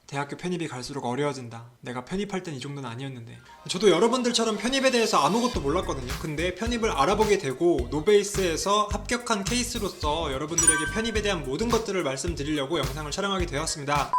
대학교 편입이 갈수록 어려워진다. 내가 편입할 땐 이 정도는 아니었는데. 저도 여러분들처럼 편입에 대해서 아무것도 몰랐거든요. 근데 편입을 알아보게 되고 노베이스에서 합격한 케이스로서 여러분들에게 편입에 대한 모든 것들을 말씀드리려고 영상을 촬영하게 되었습니다.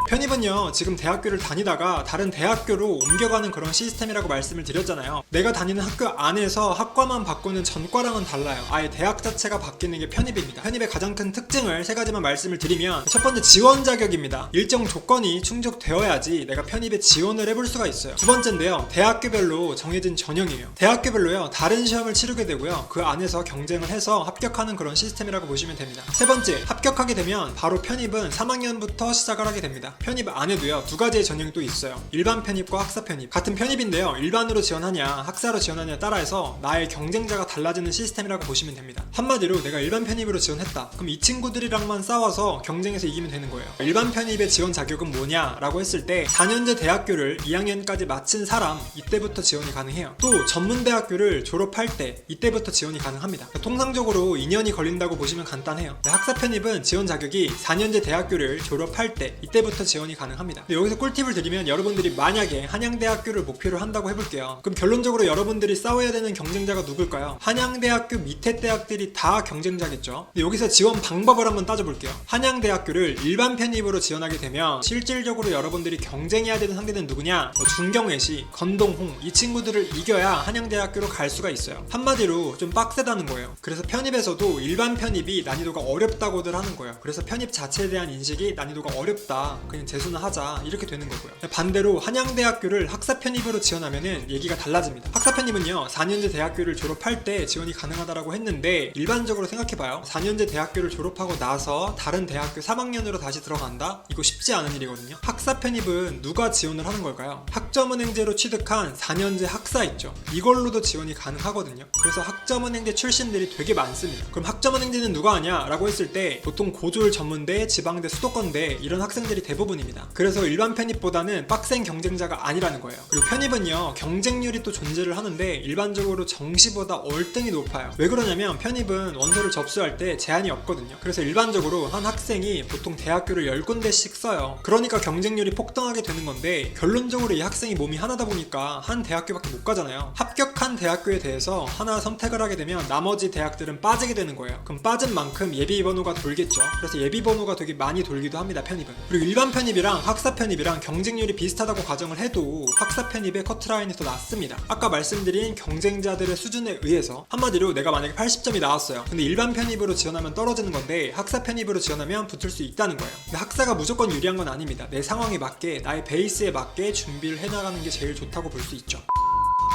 편입은요, 지금 대학교를 다니다가 다른 대학교로 옮겨가는 그런 시스템이라고 말씀을 드렸잖아요. 내가 다니는 학교 안에서 학과만 바꾸는 전과랑은 달라요. 아예 대학 자체가 바뀌는 게 편입입니다. 편입의 가장 큰 특징을 세 가지만 말씀을 드리면, 첫 번째 지원 자격입니다. 일정 조건이 충족되어야지 내가 편입에 지원을 해볼 수가 있어요. 두 번째인데요, 대학교별로 정해진 전형이에요. 대학교별로요, 다른 시험을 치르게 되고요, 그 안에서 경쟁을 해서 합격하는 그런 시스템이라고 보시면 됩니다. 세 번째, 합격하게 되면 바로 편입은 3학년부터 시작을 하게 됩니다. 편입 안에도요, 두 가지의 전형이 또 있어요. 일반 편입과 학사 편입. 같은 편입인데요, 일반으로 지원하냐 학사로 지원하냐에 따라서 나의 경쟁자가 달라지는 시스템이라고 보시면 됩니다. 한마디로 내가 일반 편입으로 지원했다, 그럼 이 친구들이랑만 싸워서 경쟁에서 이기면 되는 거예요. 일반 편입의 지원 자격은 뭐냐 라고 했을 때, 4년제 대학교를 2학년까지 마친 사람, 이때부터 지원이 가능해요. 또 전문대학교를 졸업할 때 이때부터 지원이 가능합니다. 통상적으로 2년이 걸린다고 보시면 간단해요. 학사 편입은 지원 자격이 4년제 대학교를 졸업할 때 이때부터 지원이 가능합니다. 여기서 꿀팁을 드리면, 여러분들이 만약에 한양대학교를 목표로 한다고 해볼게요. 그럼 결론적으로 여러분들이 싸워야 되는 경쟁자가 누굴까요? 한양대학교 밑에 대학들이 다 경쟁자겠죠. 여기서 지원 방법을 한번 따져볼게요. 한양대학교를 일반 편입으로 지원하게 되면 실질적으로 여러분들이 경쟁해야 되는 상대는 누구냐? 중경외시, 건동홍, 이 친구들을 이겨야 한양대학교로 갈 수가 있어요. 한마디로 좀 빡세다는 거예요. 그래서 편입에서도 일반 편입이 난이도가 어렵다고들 하는 거예요. 그래서 편입 자체에 대한 인식이 난이도가 어렵다, 그냥 재수는 하자, 이렇게 되는 거고요. 반대로 한양대학교를 학사 편입으로 지원하면은 얘기가 달라집니다. 학사 편입은요, 4년제 대학교를 졸업할 때 지원이 가능하다라고 했는데, 일반적으로 생각해봐요. 4년제 대학교를 졸업하고 나서 다른 대학교 3학년으로 다시 들어간다? 이거 쉽지 않은 일이거든요. 학사 편입은 누가 지원을 하는 걸까요? 학점은행제로 취득한 4년제 학사 있죠. 이걸로도 지원이 가능하거든요. 그래서 학점은행제 출신들이 되게 많습니다. 그럼 학점은행제는 누가 하냐 라고 했을 때, 보통 고졸 전문대, 지방대, 수도권대 이런 학생들이 대부분입니다. 그래서 일반 편입보다는 빡센 경쟁자가 아니라는 거예요. 그리고 편입은요, 경쟁률이 또 존재를 하는데 일반적으로 정시보다 월등히 높아요. 왜 그러냐면, 편입은 원서를 접수할 때 제한이 없거든요. 그래서 일반적으로 한 학생이 보통 대학교를 10군데씩 써요. 그러니까 경쟁률이 폭등하게 되는 건데, 결론적으로 이 학생이 몸이 하나다 보니까 한 대학교밖에 못 가잖아요. 합격한 대학교에 대해서 하나 선택을 하게 되면 나머지 대학들은 빠지게 되는 거예요. 그럼 빠진 만큼 예비 번호가 돌겠죠. 그래서 예비 번호가 되게 많이 돌기도 합니다, 편입은. 그리고 일반 편입이랑 학사 편입이랑 경쟁률이 비슷하다고 가정을 해도 학사 편입의 커트라인이 더 낮습니다. 아까 말씀드린 경쟁자들의 수준에 의해서, 한마디로 내가 만약에 80점이 나왔어요. 근데 일반 편입으로 지원하면 떨어지는 건데 학사 편입으로 지원하면 붙을 수 있다는 거예요. 근데 학사가 무조건 유리한 건 아닙니다. 내 상황에 맞게, 나의 베이스에 맞게 준비를 해나가는 게 제일 좋다고 볼 수 있죠.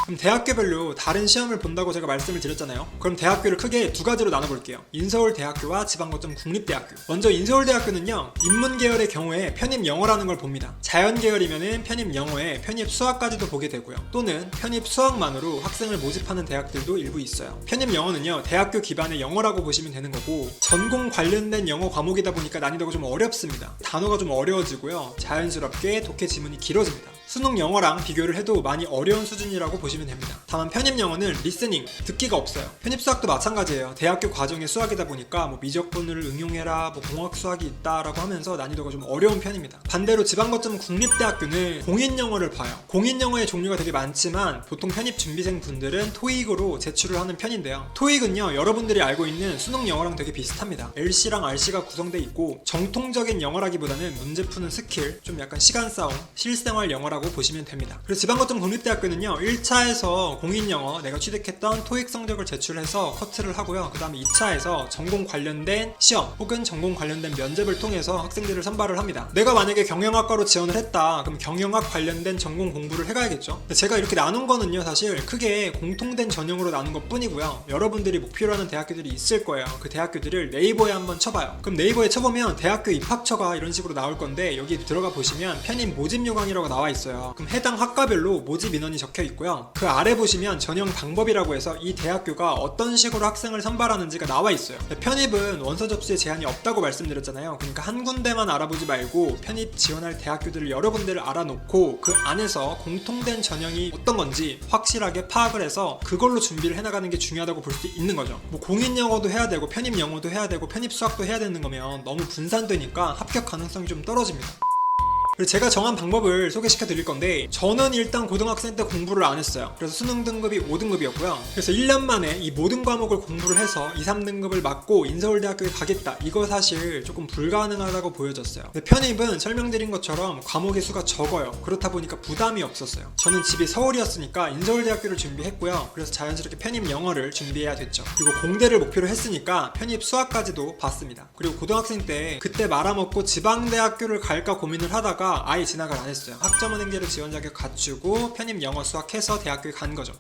그럼 대학교별로 다른 시험을 본다고 제가 말씀을 드렸잖아요. 그럼 대학교를 크게 두 가지로 나눠볼게요. 인서울대학교와 지방거점 국립대학교. 먼저 인서울대학교는요, 인문계열의 경우에 편입 영어라는 걸 봅니다. 자연계열이면은 편입 영어에 편입 수학까지도 보게 되고요. 또는 편입 수학만으로 학생을 모집하는 대학들도 일부 있어요. 편입 영어는요, 대학교 기반의 영어라고 보시면 되는 거고, 전공 관련된 영어 과목이다 보니까 난이도가 좀 어렵습니다. 단어가 좀 어려워지고요, 자연스럽게 독해 지문이 길어집니다. 수능 영어랑 비교를 해도 많이 어려운 수준이라고 보시면 됩니다. 다만 편입 영어는 리스닝, 듣기가 없어요. 편입 수학도 마찬가지예요. 대학교 과정의 수학이다 보니까 미적분을 응용해라, 공학 수학이 있다라고 하면서 난이도가 좀 어려운 편입니다. 반대로 지방거점 국립대학교는 공인 영어를 봐요. 공인 영어의 종류가 되게 많지만 보통 편입 준비생 분들은 토익으로 제출을 하는 편인데요. 토익은요, 여러분들이 알고 있는 수능 영어랑 되게 비슷합니다. LC랑 RC가 구성돼 있고, 정통적인 영어라기보다는 문제 푸는 스킬, 좀 약간 시간 싸움, 실생활 영어라고 보시면 됩니다. 그리고 지방거점 국립대학교는요, 1차에서 공인영어 내가 취득했던 토익 성적을 제출해서 커트를 하고요, 그 다음에 2차에서 전공 관련된 시험 혹은 전공 관련된 면접을 통해서 학생들을 선발을 합니다. 내가 만약에 경영학과로 지원을 했다, 그럼 경영학 관련된 전공 공부를 해가야겠죠. 제가 이렇게 나눈 거는요, 사실 크게 공통된 전형으로 나눈 것 뿐이고요, 여러분들이 목표로 하는 대학교들이 있을 거예요. 그 대학교들을 네이버에 한번 쳐봐요. 그럼 네이버에 쳐보면 대학교 입학처가 이런 식으로 나올 건데, 여기 들어가 보시면 편입 모집 요강이라고 나와 있어요. 그럼 해당 학과별로 모집 인원이 적혀 있고요, 그 아래 보시면 전형 방법이라고 해서 이 대학교가 어떤 식으로 학생을 선발하는지가 나와 있어요. 편입은 원서 접수에 제한이 없다고 말씀드렸잖아요. 그러니까 한 군데만 알아보지 말고 편입 지원할 대학교들을 여러 군데를 알아놓고, 그 안에서 공통된 전형이 어떤 건지 확실하게 파악을 해서 그걸로 준비를 해나가는 게 중요하다고 볼 수 있는 거죠. 공인 영어도 해야 되고 편입 영어도 해야 되고 편입 수학도 해야 되는 거면 너무 분산되니까 합격 가능성이 좀 떨어집니다. 그리고 제가 정한 방법을 소개시켜 드릴 건데, 저는 일단 고등학생 때 공부를 안 했어요. 그래서 수능 등급이 5등급이었고요. 그래서 1년 만에 이 모든 과목을 공부를 해서 2, 3등급을 맞고 인서울대학교에 가겠다, 이거 사실 조금 불가능하다고 보여졌어요. 근데 편입은 설명드린 것처럼 과목의 수가 적어요. 그렇다 보니까 부담이 없었어요. 저는 집이 서울이었으니까 인서울대학교를 준비했고요. 그래서 자연스럽게 편입 영어를 준비해야 됐죠. 그리고 공대를 목표로 했으니까 편입 수학까지도 봤습니다. 그리고 고등학생 때 그때 말아먹고 지방대학교를 갈까 고민을 하다가 아예 진학을 안 했어요. 학점은행제로 지원 자격 갖추고 편입 영어 수학해서 대학교에 간 거죠.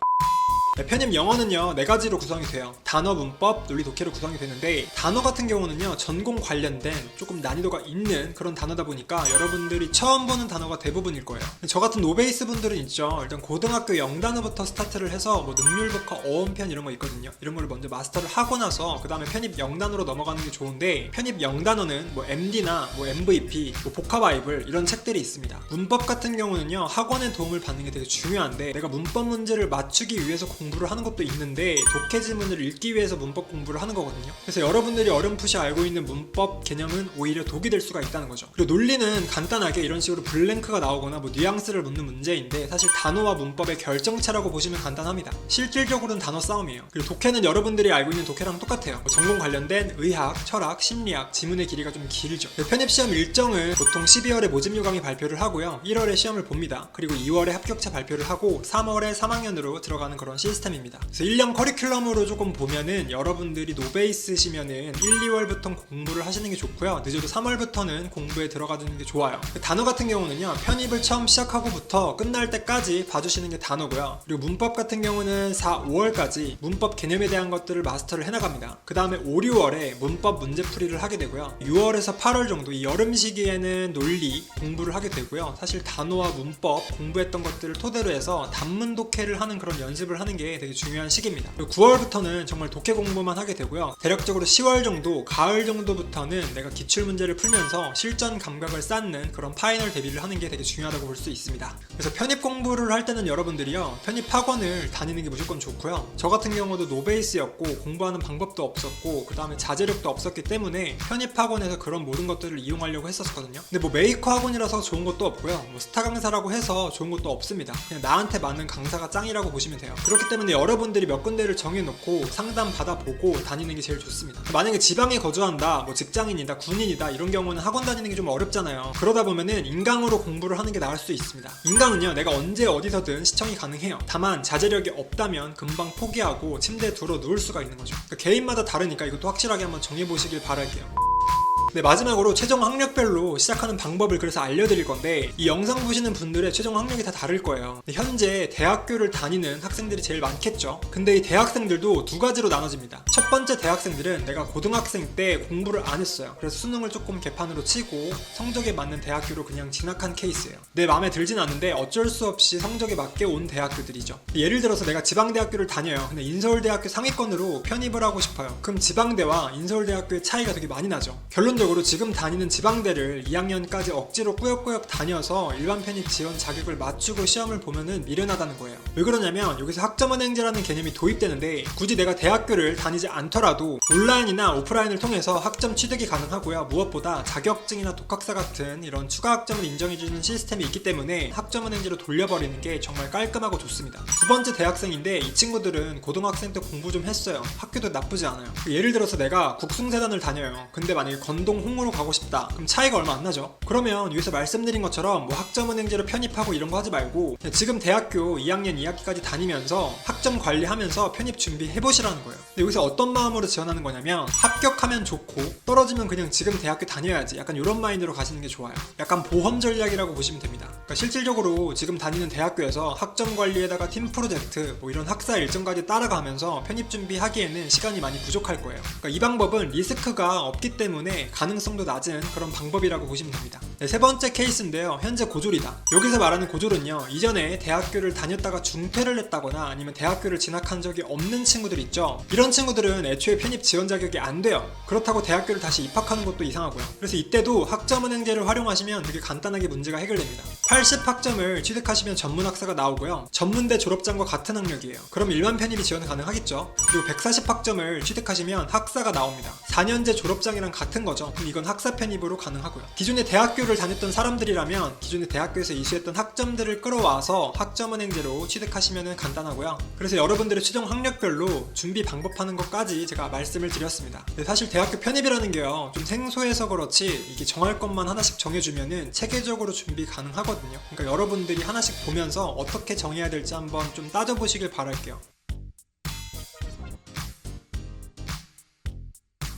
편입 영어는요 4가지로 구성이 돼요. 단어, 문법, 논리, 독해로 구성이 되는데, 단어 같은 경우는요 전공 관련된 조금 난이도가 있는 그런 단어다 보니까 여러분들이 처음 보는 단어가 대부분일 거예요. 저 같은 노베이스 분들은 있죠, 일단 고등학교 0단어부터 스타트를 해서 뭐 능률북화, 어원편 이런 거 있거든요. 이런 거를 먼저 마스터를 하고 나서 그 다음에 편입 0단으로 넘어가는 게 좋은데, 편입 0단어는 뭐 MD나 뭐 MVP, 뭐 복화바이블 이런 책들이 있습니다. 문법 같은 경우는요 학원의 도움을 받는 게 되게 중요한데, 내가 문법 문제를 맞추기 위해서 공부를 하는 것도 있는데 독해 지문을 읽기 위해서 문법 공부를 하는 거거든요. 그래서 여러분들이 어렴풋이 알고 있는 문법 개념은 오히려 독이 될 수가 있다는 거죠. 그리고 논리는 간단하게 이런 식으로 블랭크가 나오거나 뭐 뉘앙스를 묻는 문제인데, 사실 단어와 문법의 결정체라고 보시면 간단합니다. 실질적으로는 단어 싸움이에요. 그리고 독해는 여러분들이 알고 있는 독해랑 똑같아요. 뭐 전공 관련된 의학, 철학, 심리학, 지문의 길이가 좀 길죠. 편입 시험 일정은 보통 12월에 모집 요강이 발표를 하고요, 1월에 시험을 봅니다. 그리고 2월에 합격자 발표를 하고 3월에 3학년으로 들어가는 그런 시스템입니다. 그래서 1년 커리큘럼으로 조금 보면은 여러분들이 노베이스시면은 1, 2월부터 공부를 하시는 게 좋고요. 늦어도 3월부터는 공부에 들어가주는 게 좋아요. 단어 같은 경우는요 편입을 처음 시작하고부터 끝날 때까지 봐주시는 게 단어고요. 그리고 문법 같은 경우는 4, 5월까지 문법 개념에 대한 것들을 마스터를 해나갑니다. 그 다음에 5, 6월에 문법 문제풀이를 하게 되고요. 6월에서 8월 정도 이 여름 시기에는 논리 공부를 하게 되고요. 사실 단어와 문법 공부했던 것들을 토대로 해서 단문 독해를 하는 그런 연습을 하는 게 되게 중요한 시기입니다. 그리고 9월부터는 정말 독해 공부만 하게 되고요. 대략적으로 10월 정도, 가을 정도부터는 내가 기출문제를 풀면서 실전 감각을 쌓는 그런 파이널 대비를 하는 게 되게 중요하다고 볼 수 있습니다. 그래서 편입 공부를 할 때는 여러분들이요 편입 학원을 다니는 게 무조건 좋고요. 저 같은 경우도 노베이스였고 공부하는 방법도 없었고 그 다음에 자제력도 없었기 때문에 편입 학원에서 그런 모든 것들을 이용하려고 했었거든요. 근데 뭐 메이커 학원이라서 좋은 것도 없고요, 뭐 스타 강사라고 해서 좋은 것도 없습니다. 그냥 나한테 맞는 강사가 짱이라고 보시면 돼요. 그렇기 때문에 여러분들이 몇 군데를 정해놓고 상담 받아보고 다니는 게 제일 좋습니다. 만약에 지방에 거주한다, 뭐 직장인이다, 군인이다 이런 경우는 학원 다니는 게 좀 어렵잖아요. 그러다 보면은 인강으로 공부를 하는 게 나을 수 있습니다. 인강은요 내가 언제 어디서든 시청이 가능해요. 다만 자제력이 없다면 금방 포기하고 침대에 들어 누울 수가 있는 거죠. 그러니까 개인마다 다르니까 이것도 확실하게 한번 정해보시길 바랄게요. 네, 마지막으로 최종 학력별로 시작하는 방법을 그래서 알려드릴 건데, 이 영상 보시는 분들의 최종 학력이 다 다를 거예요. 현재 대학교를 다니는 학생들이 제일 많겠죠. 근데 이 대학생들도 2가지로 나눠집니다. 첫 번째 대학생들은 내가 고등학생 때 공부를 안 했어요. 그래서 수능을 조금 개판으로 치고 성적에 맞는 대학교로 그냥 진학한 케이스예요. 내 마음에 들진 않는데 어쩔 수 없이 성적에 맞게 온 대학교들이죠. 예를 들어서 내가 지방대학교를 다녀요. 근데 인서울대학교 상위권으로 편입을 하고 싶어요. 그럼 지방대와 인서울대학교의 차이가 되게 많이 나죠. 결론적으로 지금 다니는 지방대를 2학년까지 억지로 꾸역꾸역 다녀서 일반 편입 지원 자격을 맞추고 시험을 보면은 미련하다는 거예요. 왜 그러냐면 여기서 학점은행제라는 개념이 도입되는데, 굳이 내가 대학교를 다니지 않더라도 온라인이나 오프라인을 통해서 학점 취득이 가능하고요. 무엇보다 자격증이나 독학사 같은 이런 추가 학점을 인정해주는 시스템이 있기 때문에 학점은행제로 돌려버리는 게 정말 깔끔하고 좋습니다. 두 번째 대학생인데, 이 친구들은 고등학생 때 공부 좀 했어요. 학교도 나쁘지 않아요. 예를 들어서 내가 국숭재단을 다녀요. 근데 만약에 건동 홍으로 가고 싶다, 그럼 차이가 얼마 안 나죠. 그러면 위에서 말씀드린 것처럼 뭐 학점은행제로 편입하고 이런 거 하지 말고 지금 대학교 2학년 2학기까지 다니면서 학점 관리하면서 편입 준비해보시라는 거예요. 근데 여기서 어떤 마음으로 지원하는 거냐면, 합격하면 좋고 떨어지면 그냥 지금 대학교 다녀야지, 약간 이런 마인드로 가시는 게 좋아요. 약간 보험 전략이라고 보시면 됩니다. 그러니까 실질적으로 지금 다니는 대학교에서 학점 관리에다가 팀 프로젝트 뭐 이런 학사 일정까지 따라가면서 편입 준비하기에는 시간이 많이 부족할 거예요. 그러니까 이 방법은 리스크가 없기 때문에 가능성도 낮은 그런 방법이라고 보시면 됩니다. 네, 세 번째 케이스인데요. 현재 고졸이다. 여기서 말하는 고졸은요, 이전에 대학교를 다녔다가 중퇴를 했다거나 아니면 대학교를 진학한 적이 없는 친구들 있죠. 이런 친구들은 애초에 편입 지원 자격이 안 돼요. 그렇다고 대학교를 다시 입학하는 것도 이상하고요. 그래서 이때도 학점은행제를 활용하시면 되게 간단하게 문제가 해결됩니다. 80학점을 취득하시면 전문학사가 나오고요. 전문대 졸업장과 같은 학력이에요. 그럼 일반 편입이 지원 가능하겠죠. 그리고 140학점을 취득하시면 학사가 나옵니다. 4년제 졸업장이랑 같은 거죠. 그럼 이건 학사 편입으로 가능하고요. 기존에 대학교를 다녔던 사람들이라면 기존에 대학교에서 이수했던 학점들을 끌어와서 학점은행제로 취득하시면 간단하고요. 그래서 여러분들의 최종 학력별로 준비 방법하는 것까지 제가 말씀을 드렸습니다. 근데 사실 대학교 편입이라는 게요, 좀 생소해서 그렇지 이게 정할 것만 하나씩 정해주면은 체계적으로 준비 가능하거든요. 그러니까 여러분들이 하나씩 보면서 어떻게 정해야 될지 한번 좀 따져보시길 바랄게요.